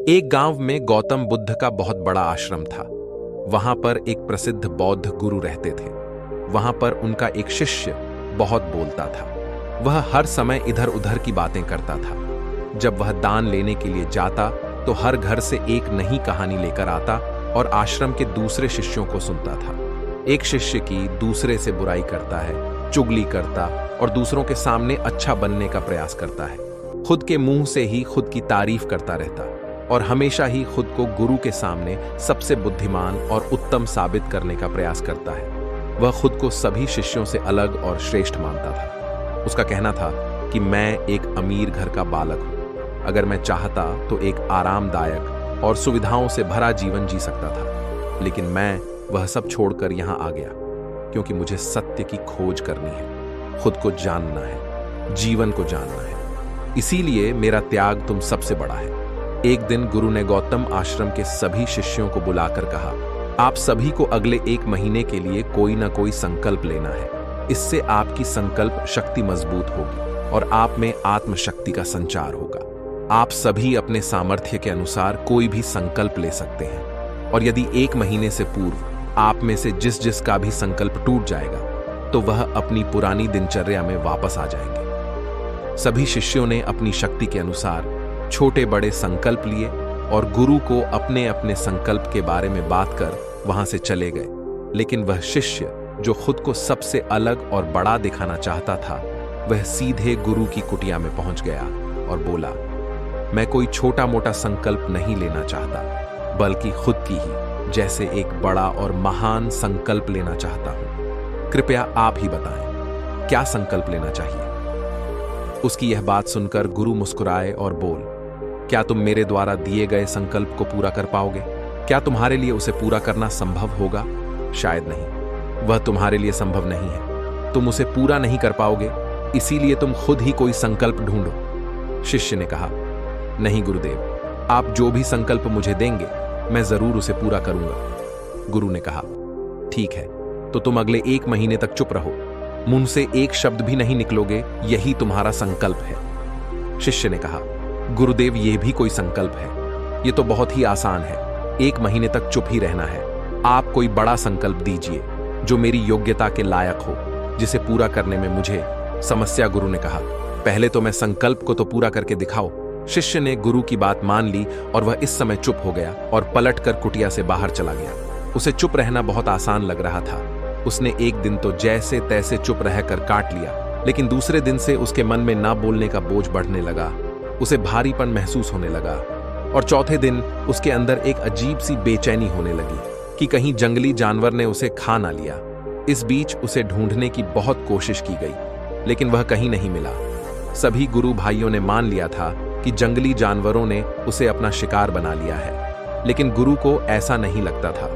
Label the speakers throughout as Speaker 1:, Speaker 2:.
Speaker 1: एक गांव में गौतम बुद्ध का बहुत बड़ा आश्रम था। वहां पर एक प्रसिद्ध बौद्ध गुरु रहते थे। वहां पर उनका एक शिष्य बहुत बोलता था। वह हर समय इधर उधर की बातें करता था। जब वह दान लेने के लिए जाता तो हर घर से एक नई कहानी लेकर आता और आश्रम के दूसरे शिष्यों को सुनता था। एक शिष्य की दूसरे से बुराई करता है, चुगली करता और दूसरों के सामने अच्छा बनने का प्रयास करता है। खुद के मुंह से ही खुद की तारीफ करता रहता और हमेशा ही खुद को गुरु के सामने सबसे बुद्धिमान और उत्तम साबित करने का प्रयास करता है। वह खुद को सभी शिष्यों से अलग और श्रेष्ठ मानता था। उसका कहना था कि मैं एक अमीर घर का बालक हूं। अगर मैं चाहता तो एक आरामदायक और सुविधाओं से भरा जीवन जी सकता था, लेकिन मैं वह सब छोड़कर यहां आ गया क्योंकि मुझे सत्य की खोज करनी है, खुद को जानना है, जीवन को जानना है। इसीलिए मेरा त्याग तुम सबसे बड़ा है। एक दिन गुरु ने गौतम आश्रम के सभी शिष्यों को बुलाकर कहा, आप सभी को अगले 1 महीने के लिए कोई ना कोई संकल्प लेना है। इससे आपकी संकल्प शक्ति मजबूत होगी और आप में आत्मशक्ति का संचार होगा। आप सभी अपने सामर्थ्य के अनुसार कोई भी संकल्प ले सकते हैं और यदि 1 महीने से पूर्व आप में से जिस का भी संकल्प टूट जाएगा तो वह अपनी पुरानी दिनचर्या में वापस आ जाएंगे। सभी शिष्यों ने अपनी शक्ति के अनुसार छोटे बड़े संकल्प लिए और गुरु को अपने अपने संकल्प के बारे में बात कर वहां से चले गए। लेकिन वह शिष्य जो खुद को सबसे अलग और बड़ा दिखाना चाहता था, वह सीधे गुरु की कुटिया में पहुंच गया और बोला, मैं कोई छोटा मोटा संकल्प नहीं लेना चाहता, बल्कि खुद की ही जैसे एक बड़ा और महान संकल्प लेना चाहता हूं। कृपया आप ही बताएं, क्या संकल्प लेना चाहिए? उसकी यह बात सुनकर गुरु मुस्कुराए और बोल, क्या तुम मेरे द्वारा दिए गए संकल्प को पूरा कर पाओगे? क्या तुम्हारे लिए उसे पूरा करना संभव होगा? शायद नहीं, वह तुम्हारे लिए संभव नहीं है। तुम उसे पूरा नहीं कर पाओगे, इसीलिए तुम खुद ही कोई संकल्प ढूंढो। शिष्य ने कहा, नहीं गुरुदेव, आप जो भी संकल्प मुझे देंगे मैं जरूर उसे पूरा करूंगा। गुरु ने कहा, ठीक है, तो तुम अगले 1 महीने तक चुप रहो, मुंह से एक शब्द भी नहीं निकलोगे, यही तुम्हारा संकल्प है। शिष्य ने कहा, गुरुदेव, यह भी कोई संकल्प है? यह तो बहुत ही आसान है। 1 महीने तक चुप ही रहना है। आप कोई बड़ा संकल्प दीजिए जो मेरी योग्यता के लायक हो, जिसे पूरा करने में मुझे समस्या। गुरु ने कहा, पहले तो मैं संकल्प को तो पूरा करके दिखाओ। शिष्य ने गुरु की बात मान ली और वह इस समय चुप हो गया और पलटकर कुटिया से बाहर चला गया। उसे चुप रहना बहुत आसान लग रहा था। उसने एक दिन तो जैसे तैसे चुप रहकर काट लिया, लेकिन दूसरे दिन से उसके मन में ना बोलने का बोझ बढ़ने लगा। उसे भारीपन महसूस होने लगा और चौथे दिन उसके अंदर एक अजीब सी बेचैनी होने लगी कि कहीं जंगली जानवर ने उसे खा ना लिया। इस बीच उसे ढूंढने की बहुत कोशिश की गई, लेकिन वह कहीं नहीं मिला। सभी गुरु भाइयों ने मान लिया था कि जंगली जानवरों ने उसे अपना शिकार बना लिया है, लेकिन गुरु को ऐसा नहीं लगता था।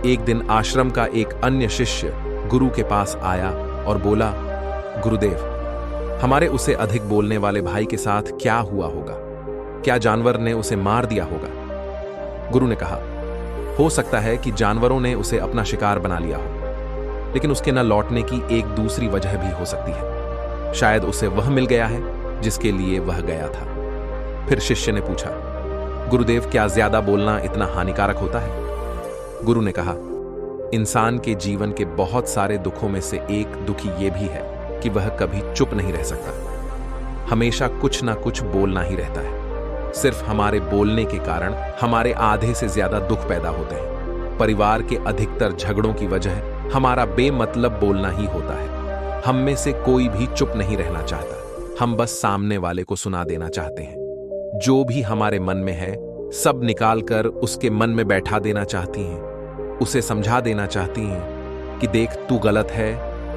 Speaker 1: एक दिन आश्रम का एक अन्य शिष्य गुरु के पास आया और बोला, गुरुदेव, हमारे उसे अधिक बोलने वाले भाई के साथ क्या हुआ होगा? क्या जानवर ने उसे मार दिया होगा? गुरु ने कहा, हो सकता है कि जानवरों ने उसे अपना शिकार बना लिया हो, लेकिन उसके न लौटने की एक दूसरी वजह भी हो सकती है। शायद उसे वह मिल गया है जिसके लिए वह गया था। फिर शिष्य ने पूछा, गुरुदेव, क्या ज्यादा बोलना इतना हानिकारक होता है? गुरु ने कहा, इंसान के जीवन के बहुत सारे दुखों में से एक दुखी यह भी है कि वह कभी चुप नहीं रह सकता। हमेशा कुछ ना कुछ बोलना ही रहता है। सिर्फ हमारे बोलने के कारण हमारे आधे से ज्यादा दुख पैदा होते हैं। परिवार के अधिकतर झगड़ों की वजह हमारा बेमतलब बोलना ही होता है। हम में से कोई भी चुप नहीं रहना चाहता। हम बस सामने वाले को सुना देना चाहते हैं। जो भी हमारे मन में है सब निकालकर उसके मन में बैठा देना चाहती हैं। उसे समझा देना चाहती हैं कि देख, तू गलत है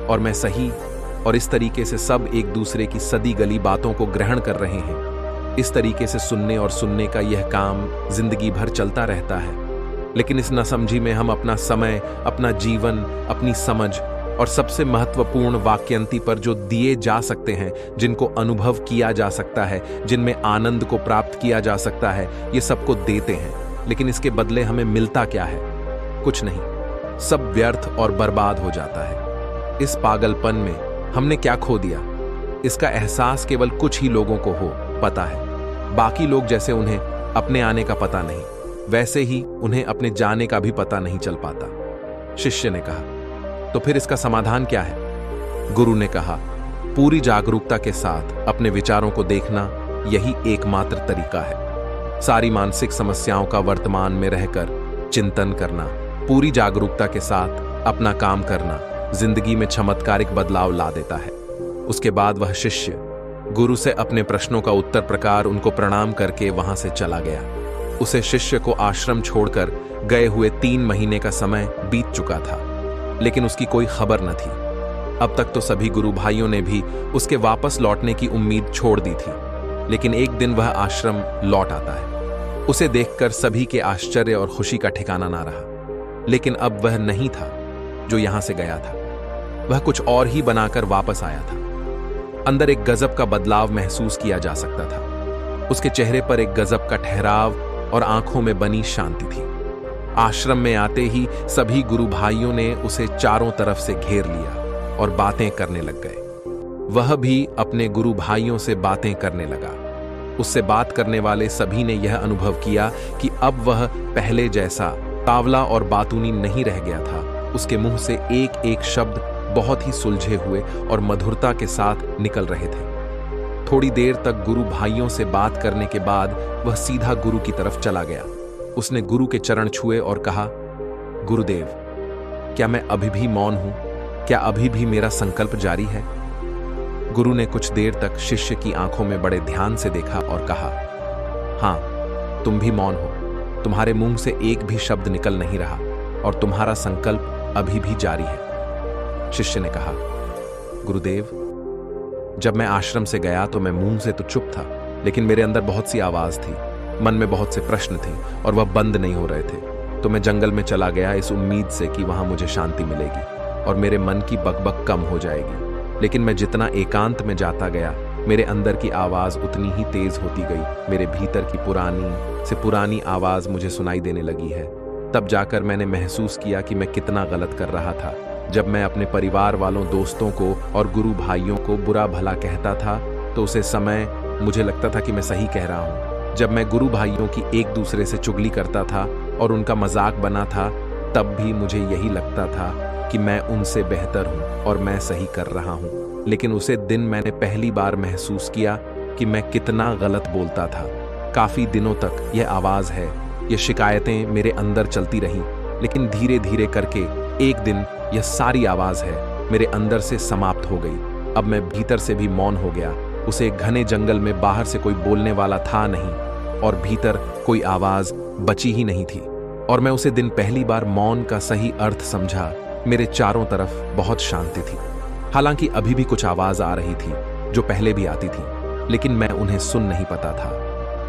Speaker 1: और मैं सही, और इस तरीके से सब एक दूसरे की सदी गली बातों को ग्रहण कर रहे हैं। इस तरीके से सुनने और सुनने का यह काम जिंदगी भर चलता रहता है। लेकिन इस नासमझी में हम अपना समय, अपना जीवन, अपनी समझ और सबसे महत्वपूर्ण वाक्यंती पर जो दिए जा सकते हैं, जिनको अनुभव किया जा सकता है, जिनमें आनंद को प्राप्त किया जा सकता है, ये सबको देते हैं। लेकिन इसके बदले हमें मिलता क्या है? कुछ नहीं, सब व्यर्थ और बर्बाद हो जाता है। इस पागलपन में हमने क्या खो दिया, इसका एहसास केवल कुछ ही लोगों को पता है। बाकी लोग जैसे उन्हें अपने आने का पता नहीं, वैसे ही उन्हें अपने जाने का भी पता नहीं चल पाता। शिष्य ने कहा, तो फिर इसका समाधान क्या है? गुरु ने कहा, पूरी जागरूकता के साथ अपने विचारों को देखना यही एकमात्र तरीका है। सारी मानसिक समस्याओं का वर्तमान में रहकर चिंतन करना, पूरी जागरूकता के साथ अपना काम करना जिंदगी में चमत्कारिक बदलाव ला देता है। उसके बाद वह शिष्य गुरु से अपने प्रश्नों का उत्तर प्रकार उनको प्रणाम करके वहां से चला गया। उसे शिष्य को आश्रम छोड़कर गए हुए 3 महीने का समय बीत चुका था, लेकिन उसकी कोई खबर न थी। अब तक तो सभी गुरु भाइयों ने भी उसके वापस लौटने की उम्मीद छोड़ दी थी, लेकिन एक दिन वह आश्रम लौट आता है। उसे देखकर सभी के आश्चर्य और खुशी का ठिकाना ना रहा। लेकिन अब वह नहीं था जो यहां से गया था, वह कुछ और ही बनाकर वापस आया था। अंदर एक गजब का बदलाव महसूस किया जा सकता था। उसके चेहरे पर एक गजब का ठहराव और आंखों में बनी शांति थी। आश्रम में आते ही सभी गुरु भाइयों ने उसे चारों तरफ से घेर लिया और बातें करने लग गए। वह भी अपने गुरु भाइयों से बातें करने लगा। उससे बात करने वाले सभी ने यह अनुभव किया कि अब वह पहले जैसा तावला और बातूनी नहीं रह गया था। उसके मुंह से एक एक शब्द बहुत ही सुलझे हुए और मधुरता के साथ निकल रहे थे। थोड़ी देर तक गुरु भाइयों से बात करने के बाद वह सीधा गुरु की तरफ चला गया। उसने गुरु के चरण छुए और कहा, गुरुदेव, क्या मैं अभी भी मौन हूं? क्या अभी भी मेरा संकल्प जारी है? गुरु ने कुछ देर तक शिष्य की आंखों में बड़े ध्यान से देखा और कहा, हां, तुम भी मौन हो। तुम्हारे मुंह से एक भी शब्द निकल नहीं रहा और तुम्हारा संकल्प अभी भी जारी है। शिष्य ने कहा, गुरुदेव, जब मैं आश्रम से गया तो मैं मुंह से तो चुप था, लेकिन मेरे अंदर बहुत सी आवाज थी, मन में बहुत से प्रश्न थे और वह बंद नहीं हो रहे थे। तो मैं जंगल में चला गया इस उम्मीद से कि वहां मुझे शांति मिलेगी और मेरे मन की बकबक कम हो जाएगी। लेकिन मैं जितना एकांत में जाता गया, मेरे अंदर की आवाज उतनी ही तेज होती गई। मेरे भीतर की पुरानी से पुरानी आवाज मुझे सुनाई देने लगी है। तब जाकर मैंने महसूस किया कि मैं कितना गलत कर रहा था। जब मैं अपने परिवार वालों, दोस्तों को और गुरु भाइयों को बुरा भला कहता था तो उसे समय मुझे लगता था कि मैं सही कह रहा हूँ। जब मैं गुरु भाइयों की एक दूसरे से चुगली करता था और उनका मजाक बना था, तब भी मुझे यही लगता था कि मैं उनसे बेहतर हूँ और मैं सही कर रहा हूँ। लेकिन उसे दिन मैंने पहली बार महसूस किया कि मैं कितना गलत बोलता था। काफी दिनों तक यह आवाज है, ये शिकायतें मेरे अंदर चलती रहीं, लेकिन धीरे धीरे करके एक दिन यह सारी आवाज है मेरे अंदर से समाप्त हो गई। अब मैं भीतर से भी मौन हो गया। उसे घने जंगल में बाहर से कोई बोलने वाला था नहीं और भीतर कोई आवाज बची ही नहीं थी। और मैं उसे दिन पहली बार मौन का सही अर्थ समझा। मेरे चारों तरफ बहुत शांति थी। हालांकि अभी भी कुछ आवाज आ रही थी जो पहले भी आती थी, लेकिन मैं उन्हें सुन नहीं पाता था।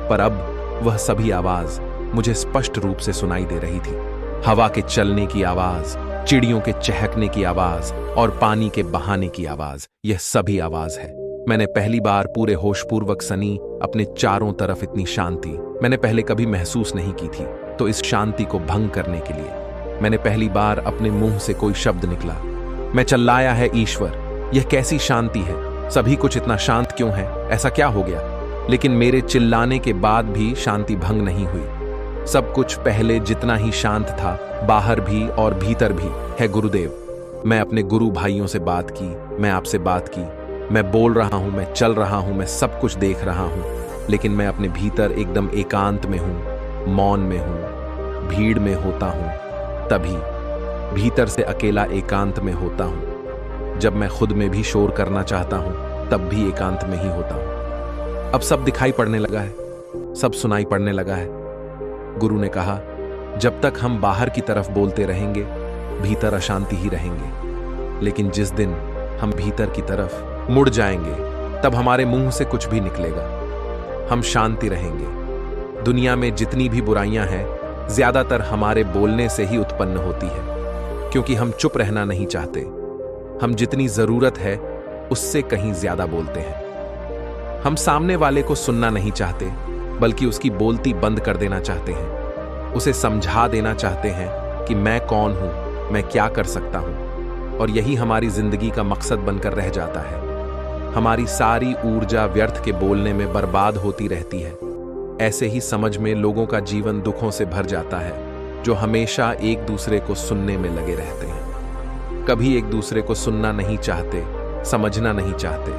Speaker 1: पर अब वह सभी आवाज मुझे स्पष्ट रूप से सुनाई दे रही थी। हवा के चलने की आवाज, चिड़ियों के चहकने की आवाज और पानी के बहाने की आवाज, यह सभी आवाज है। मैंने पहली बार पूरे होशपूर्वक सनी अपने चारों तरफ इतनी शांति मैंने पहले कभी महसूस नहीं की थी। तो इस शांति को भंग करने के लिए मैंने पहली बार अपने मुंह से कोई शब्द निकला। मैं चिल्लाया है, ईश्वर, यह कैसी शांति है? सभी कुछ इतना शांत क्यों है? ऐसा क्या हो गया? लेकिन मेरे चिल्लाने के बाद भी शांति भंग नहीं हुई। सब कुछ पहले जितना ही शांत था, बाहर भी और भीतर भी है। गुरुदेव, मैं अपने गुरु भाइयों से बात की, मैं आपसे बात की, मैं बोल रहा हूं, मैं चल रहा हूं, मैं सब कुछ देख रहा हूं, लेकिन मैं अपने भीतर एकदम एकांत में हूं, मौन में हूं, भीड़ में होता हूं। तभी भीतर से अकेला एकांत में होता हूं। जब मैं खुद में भी शोर करना चाहता हूं, तब भी एकांत में ही होता हूं। अब सब दिखाई पड़ने लगा है, सब सुनाई पड़ने लगा है। गुरु ने कहा, जब तक हम बाहर की तरफ बोलते रहेंगे, भीतर अशांति ही रहेंगे। लेकिन जिस दिन हम भीतर की तरफ मुड़ जाएंगे, तब हमारे मुंह से कुछ भी निकलेगा। हम शांति रहेंगे। दुनिया में जितनी भी बुराइयां हैं, ज्यादातर हमारे बोलने से ही उत्पन्न होती है, क्योंकि हम चुप रहना नहीं चाहते। हम जितनी जरूरत है उससे कहीं ज्यादा बोलते हैं। हम सामने वाले को सुनना नहीं चाहते, बल्कि उसकी बोलती बंद कर देना चाहते हैं। उसे समझा देना चाहते हैं कि मैं कौन हूं, मैं क्या कर सकता हूं। और यही हमारी जिंदगी का मकसद बनकर रह जाता है। हमारी सारी ऊर्जा व्यर्थ के बोलने में बर्बाद होती रहती है। ऐसे ही समझ में लोगों का जीवन दुखों से भर जाता है, जो हमेशा एक दूसरे को सुनने में लगे रहते हैं। कभी एक दूसरे को सुनना नहीं चाहते, समझना नहीं चाहते,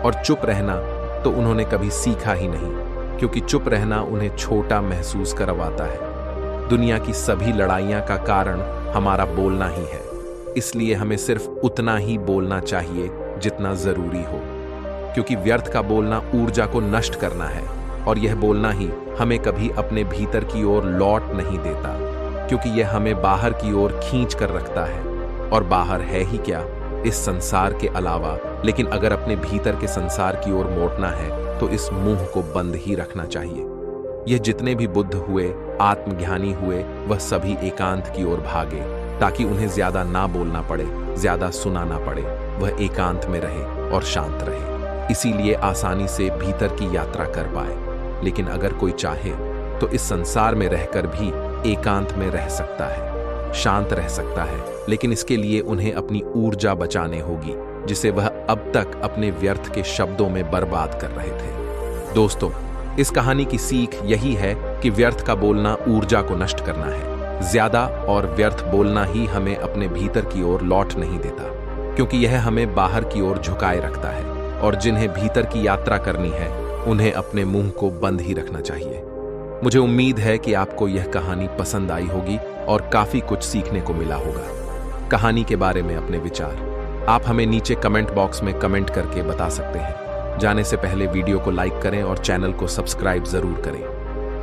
Speaker 1: और चुप रहना तो उन्होंने कभी सीखा ही नहीं, क्योंकि चुप रहना उन्हें छोटा महसूस करवाता है। दुनिया की सभी लड़ाइयां का कारण हमारा बोलना ही है, इसलिए हमें सिर्फ उतना ही बोलना चाहिए जितना जरूरी हो, क्योंकि व्यर्थ का बोलना ऊर्जा को नष्ट करना है, और यह बोलना ही हमें कभी अपने भीतर की ओर लौट नहीं देता, क्योंकि यह हमें बाहर की ओर खींच कर रखता है। और बाहर है ही क्या इस संसार के अलावा, लेकिन अगर अपने भीतर के संसार की ओर मोड़ना है तो इस मुंह को बंद ही रखना चाहिए। यह जितने भी बुद्ध हुए, आत्मज्ञानी हुए, वह सभी एकांत की ओर भागे, ताकि उन्हें ज्यादा ना बोलना पड़े, ज्यादा सुना ना पड़े। वह एकांत में रहे और शांत रहे, इसीलिए आसानी से भीतर की यात्रा कर पाए। लेकिन अगर कोई चाहे तो इस संसार में रहकर भी एकांत में रह सकता है, शांत रह सकता है, लेकिन इसके लिए उन्हें अपनी ऊर्जा बचाने होगी, जिसे वह अब तक अपने व्यर्थ के शब्दों में बर्बाद कर रहे थे। दोस्तों, इस कहानी की सीख यही है कि व्यर्थ का बोलना ऊर्जा को नष्ट करना है। ज्यादा और व्यर्थ बोलना ही हमें अपने भीतर की ओर लौट नहीं देता, क्योंकि यह हमें बाहर की ओर झुकाए रखता है, और जिन्हें भीतर की यात्रा करनी है उन्हें अपने मुंह को बंद ही रखना चाहिए। मुझे उम्मीद है कि आपको यह कहानी पसंद आई होगी और काफी कुछ सीखने को मिला होगा। कहानी के बारे में अपने विचार आप हमें नीचे कमेंट बॉक्स में कमेंट करके बता सकते हैं। जाने से पहले वीडियो को लाइक करें और चैनल को सब्सक्राइब जरूर करें।